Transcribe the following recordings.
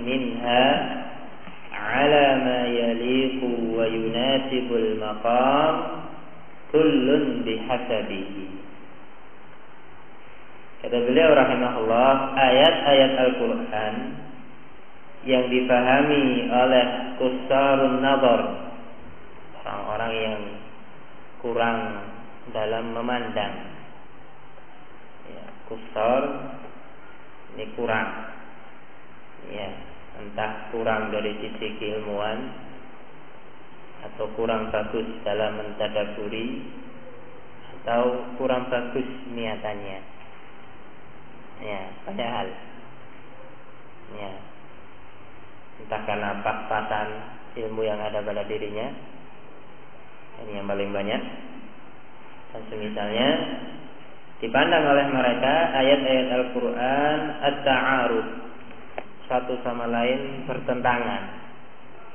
minha ala ma yaliqu wa yunasibul maqam kullun bihasabihi. Kata beliau rahimahullah, ayat-ayat Al-Quran yang dipahami oleh kusarun nazar, orang-orang yang kurang dalam memandang. Ya, kusar ini kurang, ya, entah kurang dari sisi keilmuan atau kurang bagus dalam mentadaburi atau kurang bagus niatannya. Ya, banyak hal. Ya, entah karena pas-pasan ilmu yang ada pada dirinya, ini yang paling banyak. Dan semisalnya dipandang oleh mereka ayat-ayat Al-Quran at-ta'arud, satu sama lain bertentangan.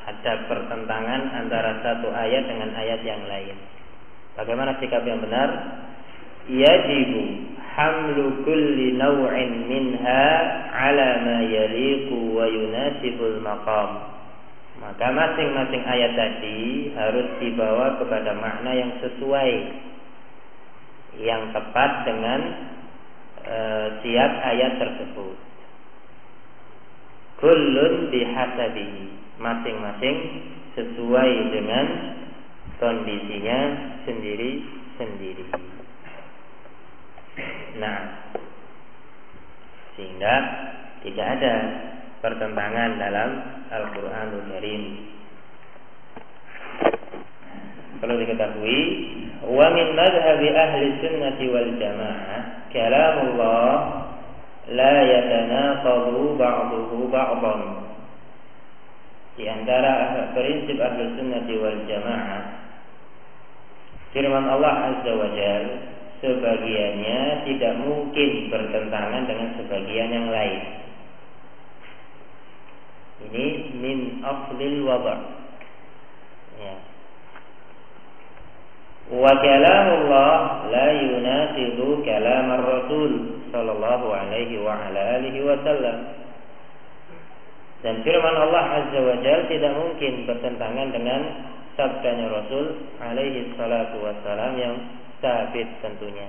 Ada pertentangan antara satu ayat dengan ayat yang lain. Bagaimana sikap yang benar? Yajibu hamlu kulli naw'in minha ala ma yaliqu wa yunasibul maqam. Maka masing-masing ayat tadi harus dibawa kepada makna yang sesuai, yang tepat dengan siap ayat tersebut. Kullun bihasabihi, masing-masing sesuai dengan kondisinya sendiri-sendiri. Nah, sehingga tidak ada pertentangan dalam Al-Quranul Karim. Perlu diketahui, wa min madhhabi ahli sunnati wal jamaah kalamullah la yatanaqadu ba'duhu ba'dan. Di antara prinsip ahli sunnati wal jamaah, firman Allah Azza wa Jalla sebagiannya tidak mungkin bertentangan dengan sebagian yang lain. Ini min aslil wada'. Ya. Wa kalamullah la yunasidu kalam ar-rasul sallallahu alaihi wa ala alihi wasallam. Dan firman Allah Azza wa Jalla tidak mungkin bertentangan dengan sabdanya Rasul alaihi salatu wassalam yang sabit tentunya.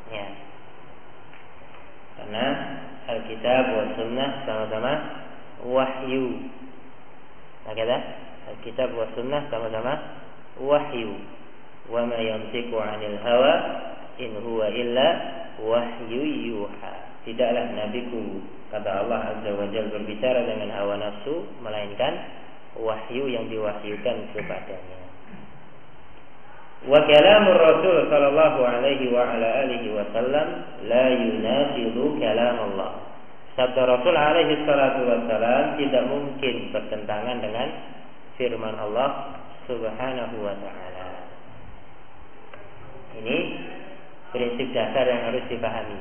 Ya. Karena Alkitab wa Sunnah sama-sama wahyu. Nah, kata Alkitab wa Sunnah sama-sama wahyu. Wa ma yantiqu 'anil hawa in huwa illa wahyu yuha. Tidaklah nabiku, kata Allah Azza wa Jalla, berbicara dengan hawa nafsu, melainkan wahyu yang diwahyukan kepadanya. Wa kalamur Rasul sallallahu alaihi wa ala alihi wasallam la yunasidu kalam Allah. Sabda Rasul alaihi salatu wassalam tidak mungkin bertentangan dengan firman Allah subhanahu wa ta'ala. Ini prinsip dasar yang harus dipahami.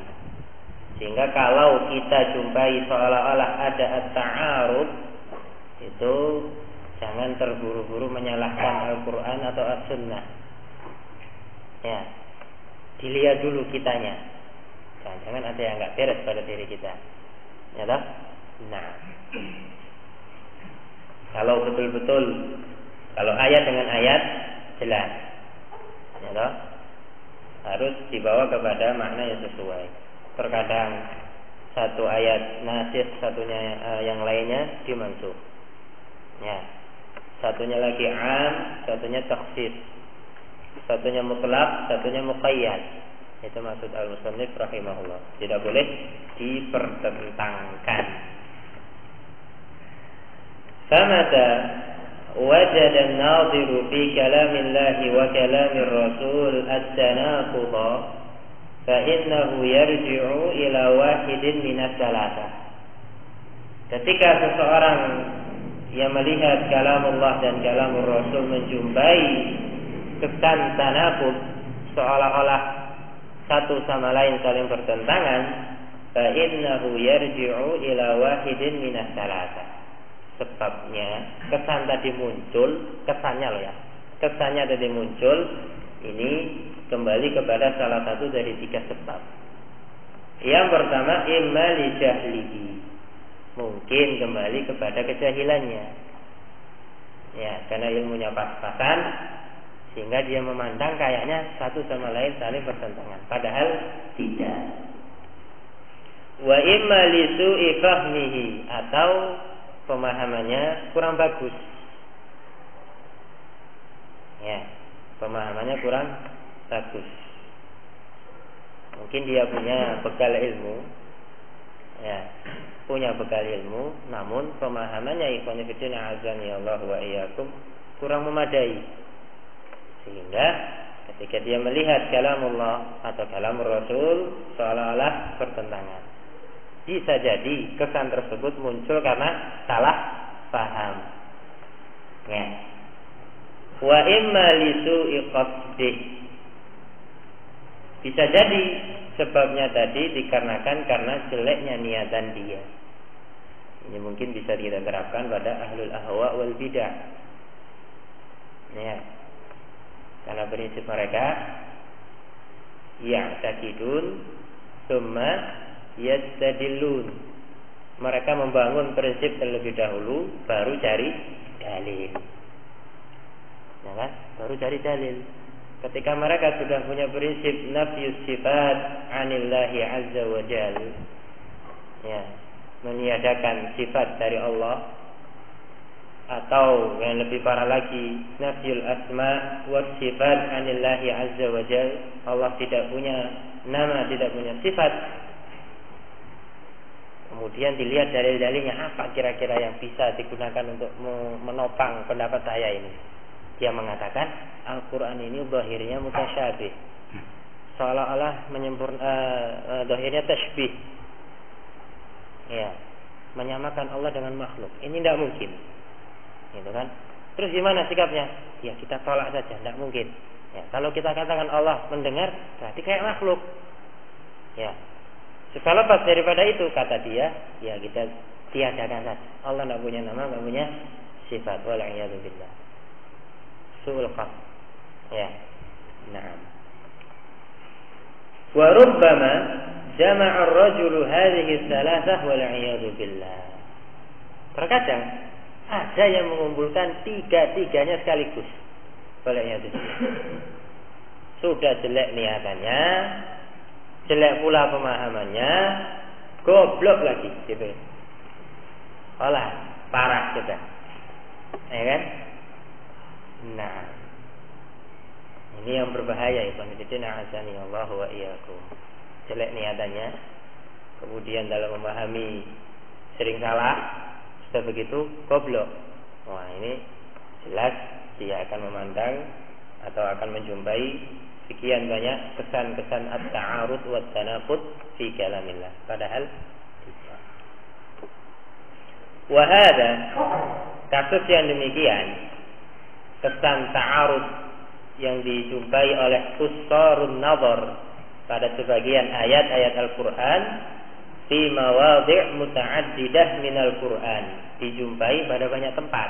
Sehingga kalau kita jumpai seolah-olah ada at-ta'arud, itu jangan terburu-buru menyalahkan Al-Quran atau As-Sunnah. Ya, dilihat dulu kitanya. Jangan ada yang nggak beres pada diri kita. Ya toh? Nah, kalau betul-betul, kalau ayat dengan ayat jelas, ya toh, harus dibawa kepada makna yang sesuai. Terkadang satu ayat nasikh, satunya yang lainnya dimansukh. Ya, satunya lagi am, satunya takhsis. Satunya mutlak, satunya muqayyad. Itu maksud al-musannif rahimahullah. Tidak boleh dipertentangkan. Famata wajada an-nadhiru fi kalamillahi wa kalamir rasul at-tanaqudha fa innahu yarji'u ila wahidin minas salatah. Ketika seseorang yang melihat kalamullah dan kalamur rasul menjumpai kesan tanaqud, seolah-olah satu sama lain saling bertentangan, fa innahu yarji'u ila wahidin minas salatah. Sebabnya kesan tadi muncul, kesannya loh ya, kesannya tadi muncul ini kembali kepada salah satu dari tiga sebab. Yang pertama, imma li jahlihi, mungkin kembali kepada kejahilannya. Ya, karena ilmunya pas-pasan sehingga dia memandang kayaknya satu sama lain saling bertentangan, padahal tidak. Wa imma li su'i fahmihi, atau pemahamannya kurang bagus. Ya, pemahamannya kurang bagus. Mungkin dia punya bekal ilmu, ya, punya bekal ilmu, namun pemahamannya ikhwan fillah azani Allah wa iyyakum kurang memadai, sehingga ketika dia melihat kalamullah atau kalam Rasul seolah-olah bertentangan. Bisa jadi kesan tersebut muncul karena salah paham. Ya. Wa imma li su'i qasdih, bisa jadi sebabnya tadi dikarenakan karena jeleknya niatan dia. Ini mungkin bisa kita terapkan pada ahlul ahwa wal bidah. Ya. Karena prinsip mereka ya'taqidun tsumma yastadillun. Mereka membangun prinsip terlebih dahulu, baru cari dalil. Ya kan? Baru cari dalil. Ketika mereka sudah punya prinsip nafyus sifat anillahi azza wa jal, ya, meniadakan sifat dari Allah, atau yang lebih parah lagi nafyul asma wa sifat anillahi azza wa jal, Allah tidak punya nama, tidak punya sifat. Kemudian dilihat dalil-dalilnya, apa kira-kira yang bisa digunakan untuk menopang pendapat saya ini. Dia mengatakan Al-Quran ini zahirnya mutasyabih, seolah-olah zahirnya tashbih, ya, menyamakan Allah dengan makhluk. Ini tidak mungkin, gitu kan? Terus gimana sikapnya? Ya kita tolak saja, tidak mungkin. Ya, kalau kita katakan Allah mendengar, berarti kayak makhluk. Ya, selepas daripada itu kata dia, ya kita tiadakan saja. Allah tidak punya nama, tidak punya sifat. Wal'iyadu billah. Su'ul qasd. Ya. Naam. Wa rubbama jama'a ar-rajulu hadhihi thalathah wal 'iyadu billah. Terkadang ada yang mengumpulkan tiga-tiganya sekaligus. Wal 'iyadu billah. Sudah jelek niatannya, jelek pula pemahamannya, goblok lagi gitu. Olah, parah sudah. Ya kan? Nah, ini yang berbahaya, Ibn Tidina azani Allah wa iyyakum. Jelek niatannya, kemudian dalam memahami sering salah, sudah begitu goblok. Wah, ini jelas dia akan memandang atau akan menjumpai sekian banyak kesan-kesan at-ta'arud wa at-tanaqud fi kalamillah, padahal tidak. Wa hadza, kasus yang demikian, kesan ta'arud yang dijumpai oleh kussarun nazar pada sebagian ayat-ayat Al-Quran, fi mawadhi' muta'addidah minal Quran, dijumpai pada banyak tempat.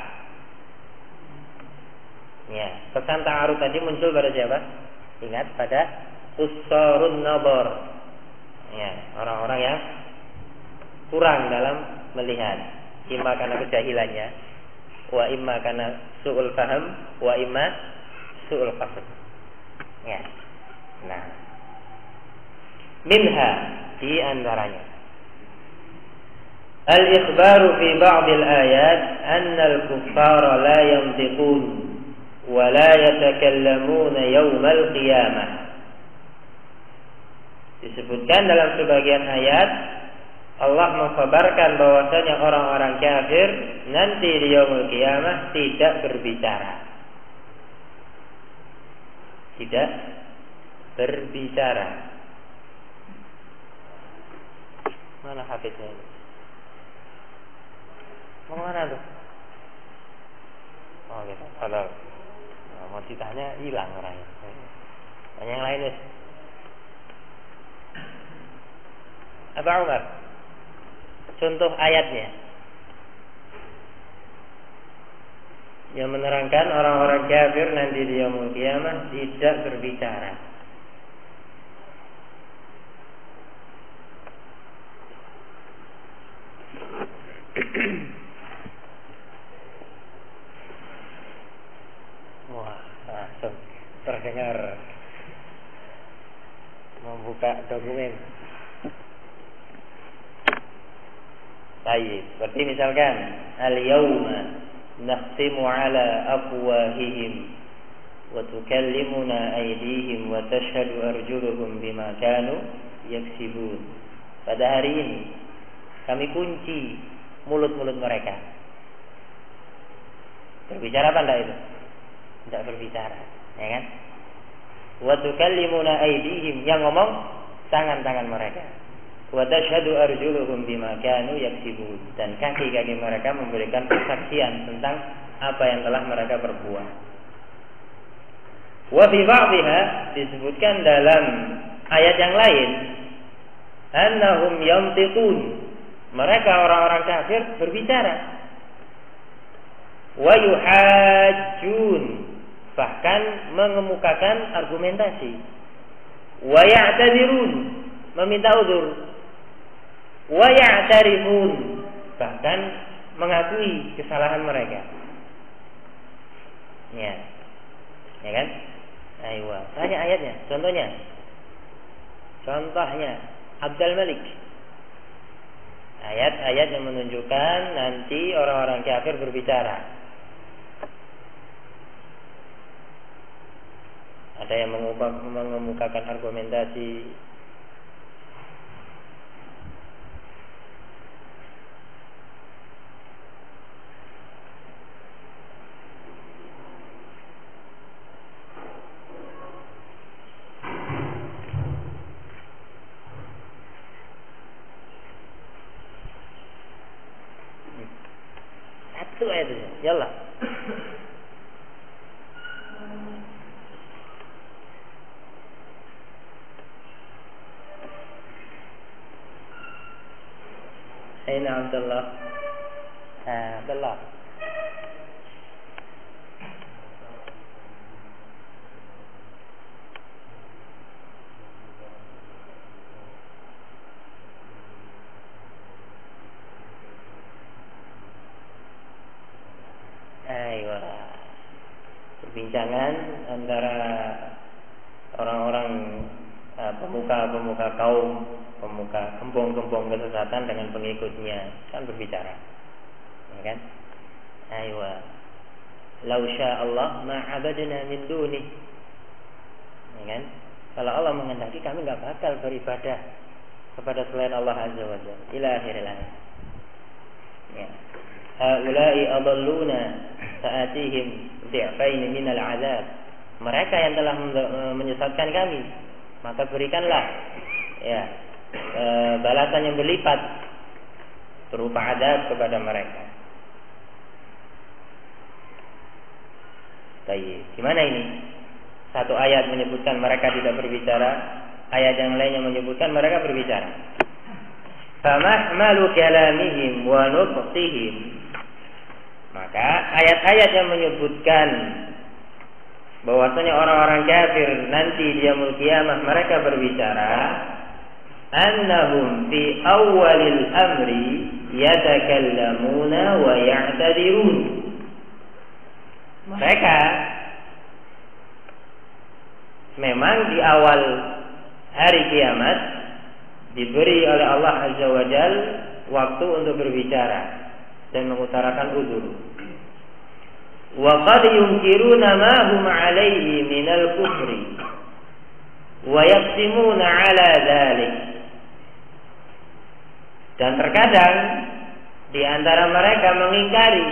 Ya, kesan ta'arud tadi muncul pada siapa? Ingat, pada kussarun nazar. Ya, orang-orang yang kurang dalam melihat, imma karena kejahilannya, wa imma karena su'ul faham, wa imma su'ul qasd. Ya. Nah, minha, di antaranya al-ikhbaru fi ba'd al-ayat anna al-kuffara la yantiqun wa la yatakallamuna yawm al-qiyamah. Disebutkan dalam sebagian ayat Allah mengkhabarkan bahwasanya orang-orang kafir nanti di yaumul qiyamah tidak berbicara. Tidak berbicara. Mana hafiznya ini? Mau mana tuh? Oh gitu. Kalau mau ditanya hilang orangnya. Tanya yang lain wis. Apa Umar? Contoh ayatnya yang menerangkan orang-orang kafir nanti di yaumul qiyamah tidak berbicara. buka dokumen. Baik, seperti misalkan al-yawma nakhtimu ala afwahihim wa tukallimuna aydihim wa tashhadu arjuluhum bima kanu yaksibun. Pada hari ini kami kunci mulut-mulut mereka. Berbicara apa enggak itu? Tidak berbicara, ya kan? Wa tukallimuna aydihim, yang ngomong tangan-tangan mereka. Wa tashhadu arjuluhum bima kanu yaksibun, dan kaki-kaki mereka memberikan kesaksian tentang apa yang telah mereka perbuat. Wa fi ba'dihha, disebutkan dalam ayat yang lain, annahum yantiqun, mereka orang-orang kafir berbicara. Wa yuhajjun, bahkan mengemukakan argumentasi. Wa ya'tadirun, meminta uzur. Wa ya'tarifun, bahkan mengakui kesalahan mereka. Ya kan? Aywa, banyak ayatnya. Contohnya Abdul Malik. Ayat-ayat yang menunjukkan nanti orang-orang kafir berbicara. Ada yang mengemukakan argumentasi. Satu ayat saja. Yallah. Aina Abdullah. Abdullah. Perbincangan antara orang-orang pemuka kaum, pemuka gembong-gembong kesesatan dengan pengikutnya, kan berbicara, ya kan? Aywa, lau syaa Allah ma abadna min duni, ya kan? Kalau Allah menghendaki, kami nggak bakal beribadah kepada selain Allah Azza wa Jalla. Ila akhiril ayat. Ya. Haula'i adalluna sa'atihim dhi'fain minal 'adzab. Mereka yang telah menyesatkan kami, maka berikanlah balasan yang berlipat berupa azab kepada mereka. Baik, gimana ini? Satu ayat menyebutkan mereka tidak berbicara, ayat yang lainnya menyebutkan mereka berbicara. Famahmalu kalamihim wa nutqihim, maka ayat-ayat yang menyebutkan bahwasanya orang-orang kafir nanti di yaumul qiyamah mereka berbicara, annahum fi awwalil amri yatakallamuna wa ya'tadirun. Mereka memang di awal hari kiamat diberi oleh Allah Azza wa Jal waktu untuk berbicara dan mengutarakan uzur. Wa qad yunkiruna ma hum alaihi minal kufri wa yaqsimuna ala dzalik. Dan terkadang di antara mereka mengingkari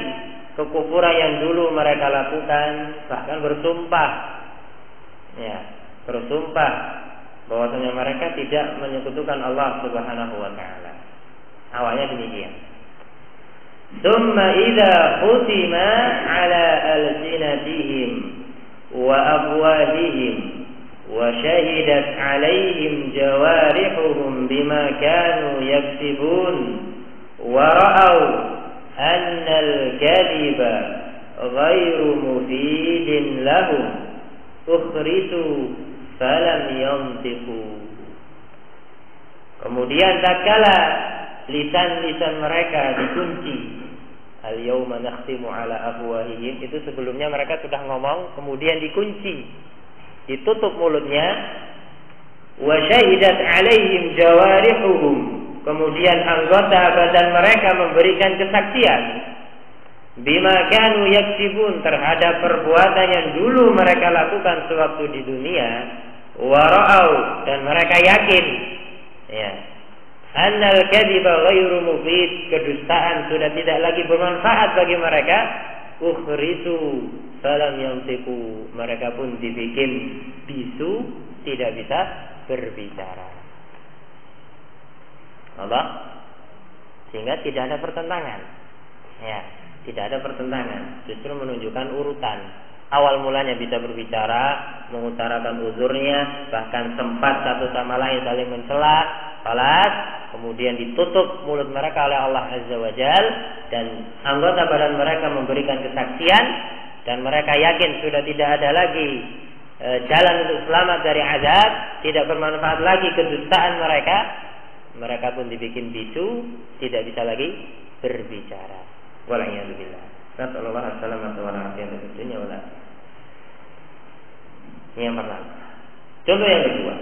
kekufuran yang dulu mereka lakukan, bahkan bersumpah bahwasanya mereka tidak menyekutukan Allah Subhanahu wa taala. Awalnya demikian. Tsumma idza khutima ala alsinatihim wa afwahihim wa shahidat alaihim jawarihuhum bima kanu yaksibun wa ra'aw anna al-kadhiba ghairu mufidin lahum ukhrisu falam yantiqu. Kemudian tatkala lisan-lisan mereka dikunci, al-yauma nakhtimu ala afwahihim, itu sebelumnya mereka sudah ngomong, kemudian dikunci, ditutup mulutnya. wa syahidat 'alaihim jawarihuhum, kemudian anggota badan mereka memberikan kesaksian, bima kanu yaksibun, terhadap perbuatan yang dulu mereka lakukan sewaktu di dunia, wa ra'au, dan mereka yakin, ya, annal kadhiba ghairu mufid, kedustaan sudah tidak lagi bermanfaat bagi mereka, ukhrisu falam yantiqu, mereka pun dibikin bisu, tidak bisa berbicara. Allah, sehingga tidak ada pertentangan, ya, tidak ada pertentangan, justru menunjukkan urutan. Awal mulanya bisa berbicara, mengutarakan uzurnya, bahkan sempat satu sama lain saling mencela, falas, kemudian ditutup mulut mereka oleh Allah Azza wa Jal, dan anggota badan mereka memberikan kesaksian, dan mereka yakin sudah tidak ada lagi jalan untuk selamat dari azab, tidak bermanfaat lagi kedustaan mereka. Mereka pun dibikin bisu, tidak bisa lagi berbicara. Wala'iyadzubillah. Nasallallahu alaihi wasallam wa na'afiyah di dunia wal akhirah. Ini yang pertama. Contoh yang kedua,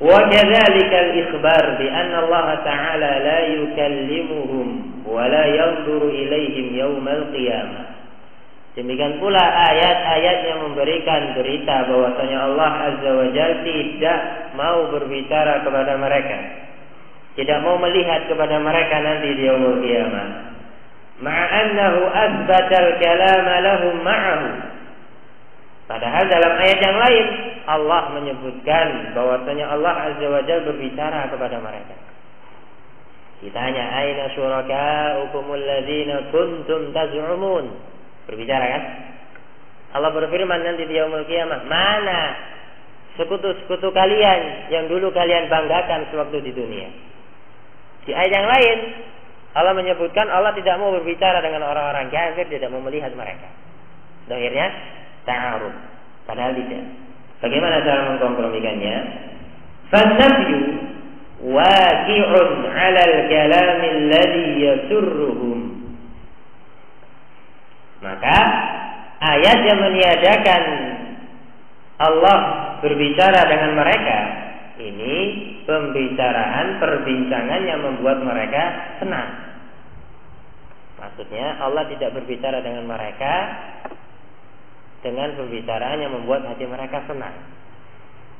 wa kadzalika al-ikhbar bi anna Allah Ta'ala la yukallimuhum wa la yanzuru ilaihim yaumal qiyamah. Demikian pula ayat-ayat yang memberikan berita bahwasanya Allah Azza wa Jalla tidak mau berbicara kepada mereka, tidak mau melihat kepada mereka nanti di yaumul qiyamah. Ma'annahu asbatal kalama lahum ma'ahu. Padahal dalam ayat yang lain Allah menyebutkan bahwasanya Allah Azza wa Jalla berbicara kepada mereka. Ditanya, aina syuraka'ukumul ladzina kuntum taz'umun? Berbicara kan? Allah berfirman nanti di yaumul qiyamah, mana sekutu-sekutu kalian yang dulu kalian banggakan sewaktu di dunia. Di ayat yang lain Allah menyebutkan Allah tidak mau berbicara dengan orang-orang kafir, tidak mau melihat mereka. Akhirnya ta'arud, padahal tidak. Bagaimana cara mengkompromikannya? Fan-nafyu waqi'un 'ala al-kalam alladhi yasurruhum. Maka ayat yang meniadakan Allah berbicara dengan mereka ini pembicaraan, perbincangan yang membuat mereka senang. Maksudnya Allah tidak berbicara dengan mereka dengan pembicaraan yang membuat hati mereka senang.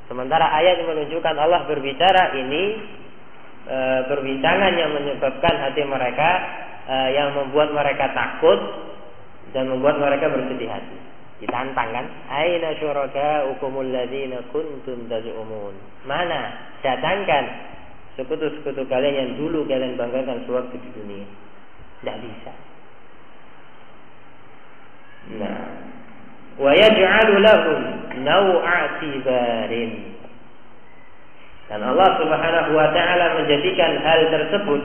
Sementara ayat yang menunjukkan Allah berbicara ini perbincangan yang menyebabkan hati mereka, yang membuat mereka takut dan membuat mereka bersedih hati. Ditantang kan? Aina syuraka'ukumul ladzina kuntum taz'umun? Mana? Datangkan sekutu-sekutu kalian yang dulu kalian banggakan sewaktu di dunia. Tidak bisa. Nah, wa yaj'alu lahum naw'a tibarin. Dan Allah Subhanahu wa taala menjadikan hal tersebut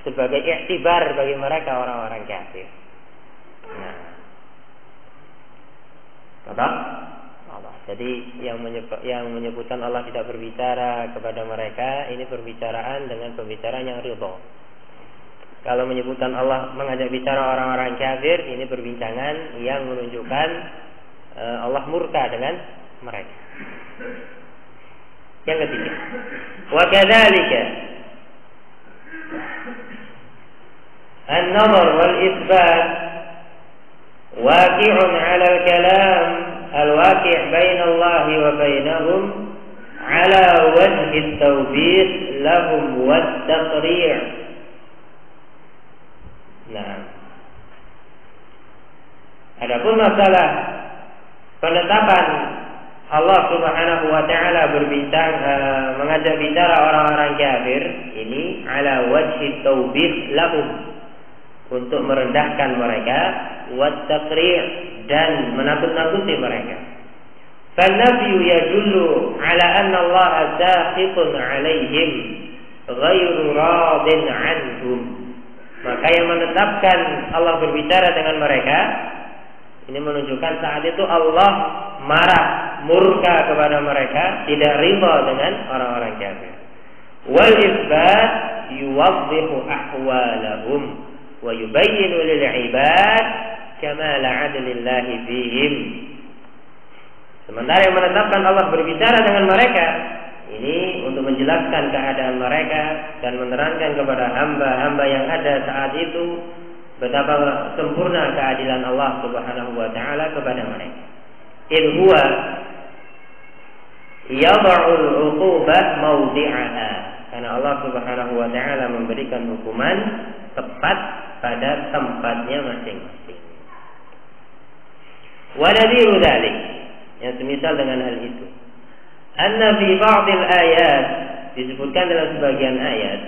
sebagai iktibar bagi mereka orang-orang kafir. Nah, apa? Allah. Jadi yang menyebutkan Allah tidak berbicara kepada mereka, ini perbicaraan dengan pembicaraan yang ridha. Kalau menyebutkan Allah mengajak bicara orang-orang kafir, ini perbincangan yang menunjukkan Allah murka dengan mereka. Yang ketiga, wa kadzalika an-nazar wal itsbat waqi'un 'ala al-kalam al-waqi' baina Allah wa bainahum 'ala wajhi at-tawbih lahum wat-taqri'. Nah, adapun masalah penetapan Allah Subhanahu wa taala berbincang mengajak bicara orang-orang kafir ini 'ala wajhi at-tawbih lahum, untuk merendahkan mereka, wat-taqri' dan menakut-nakuti mereka. Fal-nafyu yadullu ala anna Allah saqitun 'alaihim ghairu radin 'anhum. Maka yang menetapkan Allah berbicara dengan mereka ini menunjukkan saat itu Allah marah, murka kepada mereka, tidak ridha dengan orang-orang kafir. Wal isbat yuwaddihu ahwalahum wa yubayyinu lil ibad kamal 'adlillahi fihim. Sementara yang menetapkan Allah berbicara dengan mereka ini untuk menjelaskan keadaan mereka dan menerangkan kepada hamba-hamba yang ada saat itu betapa sempurna keadilan Allah Subhanahu wa taala kepada mereka. Idh huwa yad'ul 'uqubah mawdi'aha. Karena Allah Subhanahu wa taala memberikan hukuman tepat pada tempatnya masing-masing. Wa nadhiru dzalik, yang semisal dengan hal itu. Anna fi ba'dil ayat, disebutkan dalam sebagian ayat,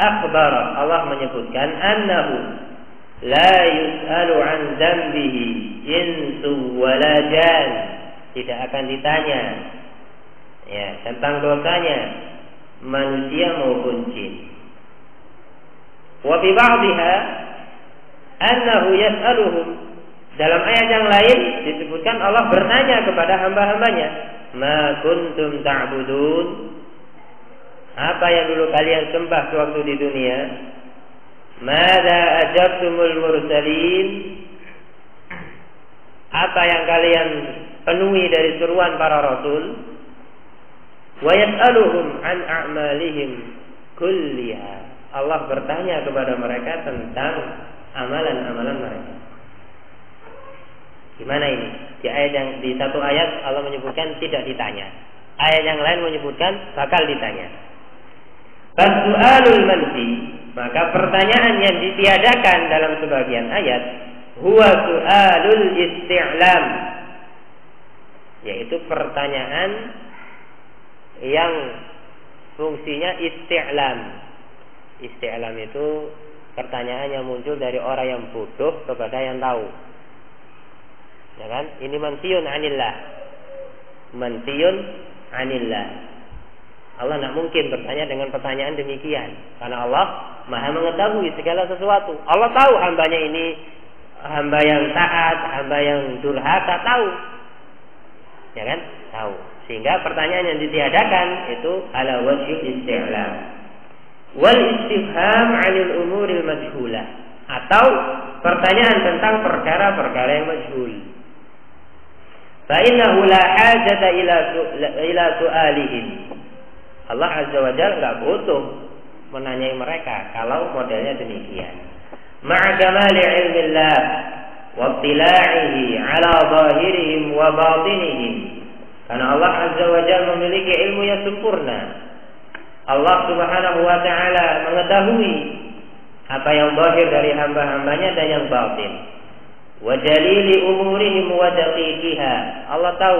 akhbara, Allah menyebutkan annahu la yus'alu an dzambihi insu wala jan, tidak akan ditanya ya tentang dosanya manusia maupun jin. Wa fi ba'dihha annahu yas'aluhum, dalam ayat yang lain disebutkan Allah bertanya kepada hamba-hambanya, ma kuntum ta'budun, apa yang dulu kalian sembah waktu di dunia, madza ajabtumul mursalin, apa yang kalian penuhi dari seruan para rasul, wa yas'aluhum an a'malihim kulliha, Allah bertanya kepada mereka tentang amalan-amalan mereka. Gimana ini? Di ayat yang di satu ayat Allah menyebutkan tidak ditanya, ayat yang lain menyebutkan bakal ditanya. Fasu'alul manfi, maka pertanyaan yang ditiadakan dalam sebagian ayat huwa su'alul isti'lam, yaitu pertanyaan yang fungsinya isti'lam. Isti'lam itu pertanyaan yang muncul dari orang yang bodoh kepada yang tahu. Ya kan? Ini manfiyun anillah. Manfiyun anillah. Allah tidak mungkin bertanya dengan pertanyaan demikian, karena Allah Maha mengetahui segala sesuatu. Allah tahu hambanya ini hamba yang taat, hamba yang durhaka, tahu. Ya kan? Tahu. Sehingga pertanyaan yang ditiadakan itu ala wajhi isti'lam. Wal istifham 'anil umuril majhulah, atau pertanyaan tentang perkara-perkara yang majhul. Fa innahu la hajata ila su'alihim. Allah Azza wa Jalla enggak butuh menanyai mereka kalau modelnya demikian. Ma'a kamali ilmillah wa ittila'ihi 'ala zahirihim wa batinihim. Karena Allah Azza wa Jalla memiliki ilmu yang sempurna. Allah Subhanahu wa taala mengetahui apa yang zahir dari hamba-hambanya dan yang batin. Wa jalili umurihim wa daqiqiha. Allah tahu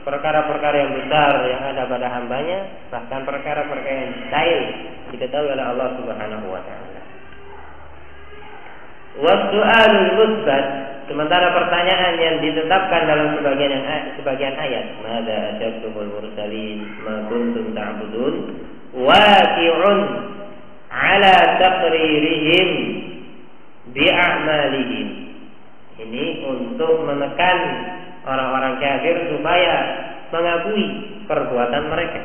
perkara-perkara yang besar yang ada pada hambanya, bahkan perkara-perkara yang detail diketahui oleh Allah Subhanahu wa taala. Wa su'alul musbat, sementara pertanyaan yang ditetapkan dalam sebagian ayat, madza ajabtumul mursalin ma kuntum ta'budun, waqi'un 'ala taqririhim bi'a'malihim. Ini untuk menekan orang-orang kafir supaya mengakui perbuatan mereka.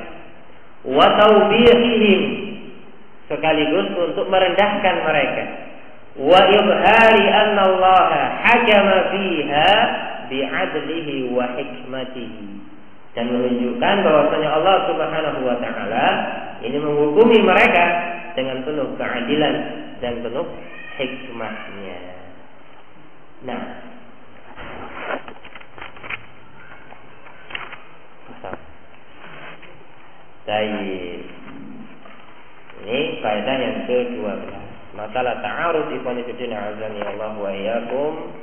Wa tawbihihim, sekaligus untuk merendahkan mereka. Wa ibhari anna Allah hakama fiha bi'adlihi wa hikmatihi, dan menunjukkan bahwasanya Allah Subhanahu wa taala ini menghukumi mereka dengan penuh keadilan dan penuh hikmahnya. Nah, baik. Ini faedah yang ke-12. Masalah ta'arud ikhwan fillah azani Allah wa iyyakum.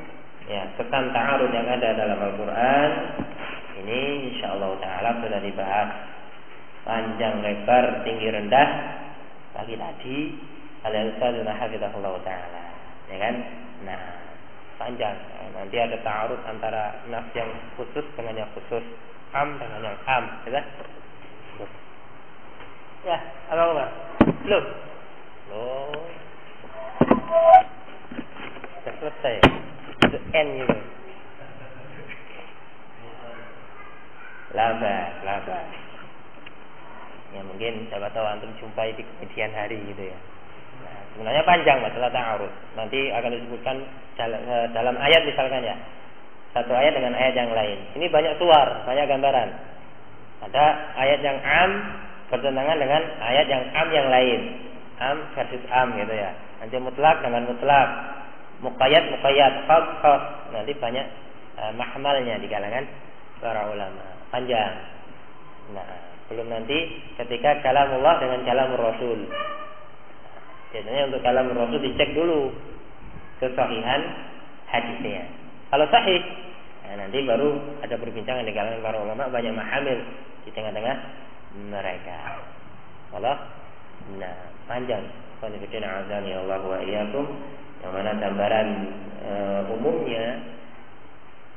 Ya, kesan ta'arud yang ada dalam Al-Qur'an ini insyaallah taala sudah dibahas panjang lebar, tinggi rendah pagi tadi oleh Ustaz Hafizahullah taala. Ya kan? Nah, panjang. Nanti ada ta'arud antara nas yang khusus dengan yang khusus, am dengan yang am, ya. Ya, apa? Belum. Loh. Sudah selesai. Itu N gitu. Laba. Ya mungkin siapa tahu antum jumpai di kemudian hari gitu ya. Nah, sebenarnya panjang masalah ta'arud. Nanti akan disebutkan dalam ayat misalkan ya. Satu ayat dengan ayat yang lain. Ini banyak suar, banyak gambaran. Ada ayat yang am, bertentangan dengan ayat yang am yang lain. Am versus am gitu ya. Nanti mutlak dengan mutlak, muqayyad khas. Nanti banyak mahmalnya di kalangan para ulama. Panjang. Nah, belum nanti ketika kalamullah dengan kalamur Rasul. Biasanya untuk kalamur Rasul dicek dulu kesahihan hadisnya. Kalau sahih, nanti baru ada perbincangan di kalangan para ulama, banyak mahamil di tengah-tengah mereka. Allah, nah panjang. Qanifidina azani Allah wa iyyakum, yang mana gambaran umumnya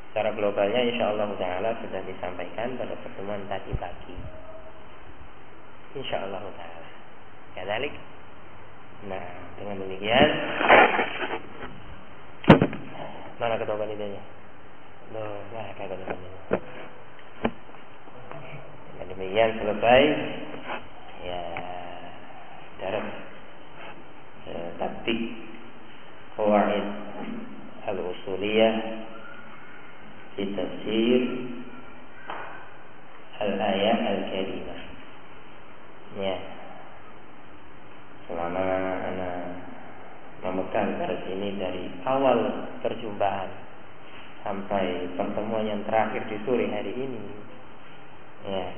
secara globalnya insyaallah taala sudah disampaikan pada pertemuan tadi pagi. Insyaallah taala. Kadzalik. Nah, dengan demikian mana ketua panitianya? Loh, nah kagak ada. Dengan demikian selesai ya darat tatbik qawaid al-usuliyah fi tafsir al-ayat al-karimah. Ya. Selama anak memegang garis ini dari awal perjumpaan sampai pertemuan yang terakhir di sore hari ini, ya,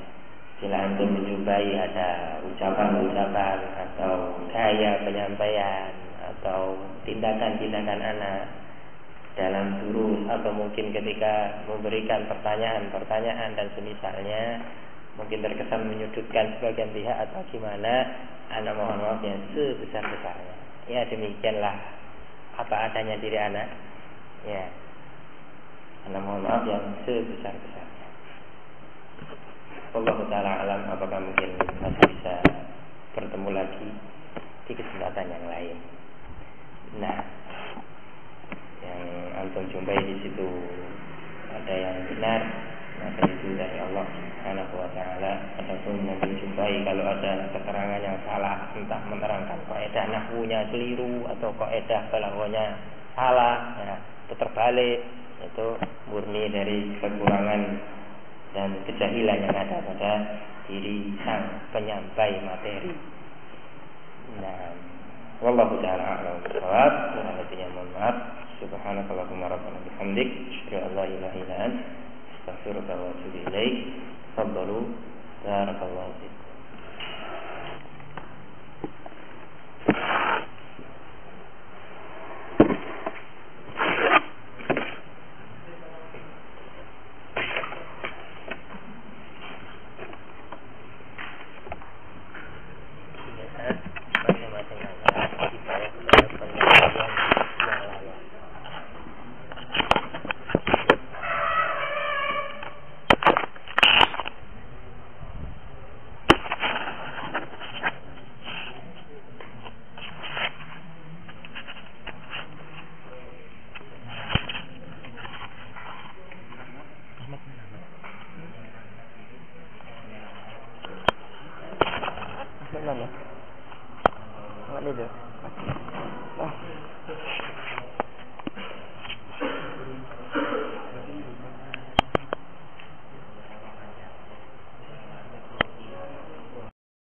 bila antum menjumpai ada ucapan-ucapan atau gaya penyampaian atau tindakan-tindakan anak dalam durus atau mungkin ketika memberikan pertanyaan-pertanyaan dan semisalnya mungkin terkesan menyudutkan sebagian pihak atau gimana, anak mohon maaf yang sebesar-besarnya. Ya demikianlah apa adanya diri anak. Ya, anak mohon maaf yang sebesar-besarnya. Allah Ta'ala alam, apakah mungkin masih bisa bertemu lagi di kesempatan yang lain. Nah, yang antum jumpai di situ ada yang benar, maka itu dari Allah Subhanahu wa Ta'ala. Adapun yang dijumpai kalau ada keterangan yang salah, entah menerangkan kaidah nahwunya keliru atau kaidah balaghahnya salah, ya, itu terbalik, itu murni dari kekurangan dan kejahilan yang ada pada diri sang penyampai materi. Nah, wallahu ta'ala a'lam bishawab. Kurang lebihnya mohon maaf. Subhanakallahumma rabbana bihamdik, asyhadu an la ilaha illa anta, astaghfiruka wa atubu ilaik. Tafadhalu, barakallahu fiikum. Mana dia?